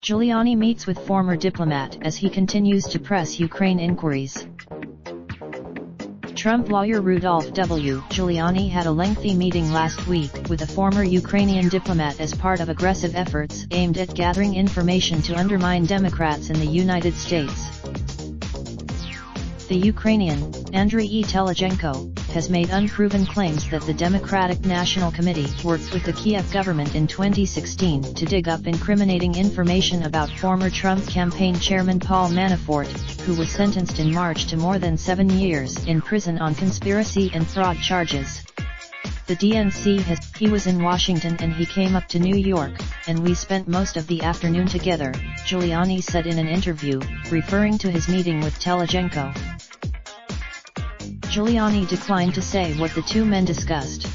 Giuliani meets with former diplomat as he continues to press Ukraine inquiries. Trump lawyer Rudolph W. Giuliani had a lengthy meeting last week with a former Ukrainian diplomat as part of aggressive efforts aimed at gathering information to undermine Democrats in the United States. The Ukrainian, Andriy Telizhenko, has made unproven claims that the Democratic National Committee worked with the Kiev government in 2016 to dig up incriminating information about former Trump campaign chairman Paul Manafort, who was sentenced in March to more than 7 years in prison on conspiracy and fraud charges. The DNC he was in Washington and he came up to New York, and we spent most of the afternoon together, Giuliani said in an interview, referring to his meeting with Telizhenko. Giuliani declined to say what the two men discussed.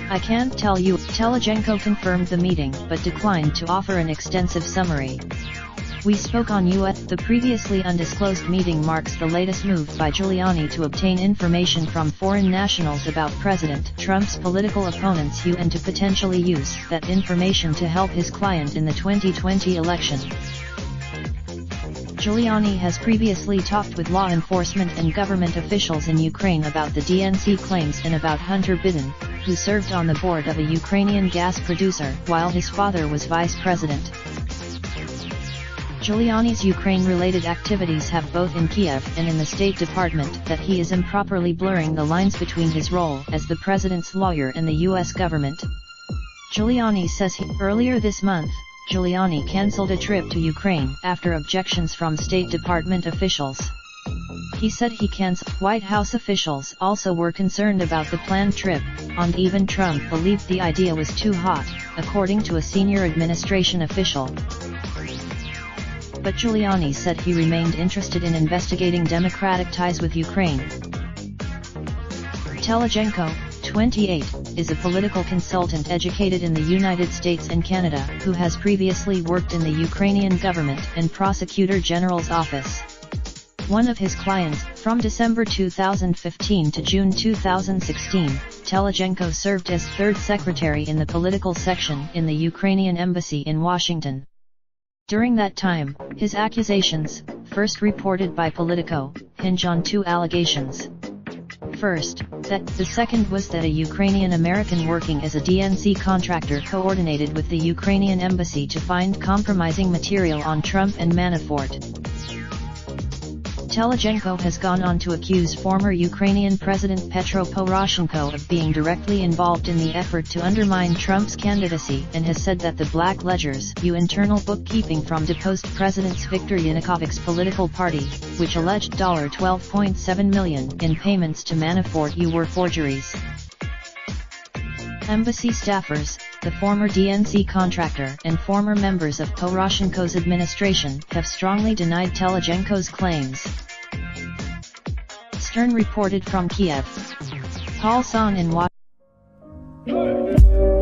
"I can't tell you," Telizhenko confirmed the meeting but declined to offer an extensive summary. "We spoke on the previously undisclosed meeting marks the latest move by Giuliani to obtain information from foreign nationals about President Trump's political opponents and to potentially use that information to help his client in the 2020 election." Giuliani has previously talked with law enforcement and government officials in Ukraine about the DNC claims and about Hunter Biden, who served on the board of a Ukrainian gas producer while his father was vice president. Giuliani's Ukraine-related activities have both in Kiev and in the State Department that he is improperly blurring the lines between his role as the president's lawyer and the U.S. government. Giuliani says earlier this month, Giuliani cancelled a trip to Ukraine after objections from State Department officials. He said he canceled. White House officials also were concerned about the planned trip, and even Trump believed the idea was too hot, according to a senior administration official. But Giuliani said he remained interested in investigating Democratic ties with Ukraine. Telizhenko, 28, is a political consultant educated in the United States and Canada who has previously worked in the Ukrainian government and Prosecutor General's office. One of his clients, from December 2015 to June 2016, Telizhenko served as third secretary in the political section in the Ukrainian embassy in Washington. During that time, his accusations, first reported by Politico, hinge on two allegations. First, the second was that a Ukrainian American working as a DNC contractor coordinated with the Ukrainian embassy to find compromising material on Trump and Manafort. Telizhenko has gone on to accuse former Ukrainian President Petro Poroshenko of being directly involved in the effort to undermine Trump's candidacy and has said that the black ledgers internal bookkeeping from deposed President Viktor Yanukovych's political party, which alleged $12.7 million in payments to Manafort were forgeries. Embassy staffers, the former DNC contractor and former members of Poroshenko's administration have strongly denied Telizhenko's claims. Stern reported from Kiev. Paul Son in Washington.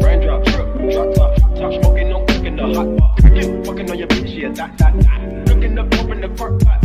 Raindrop, drop top, smoking, no cooking the hot pot. Fucking on your bitch, yeah, that. Looking up, open the park, pot.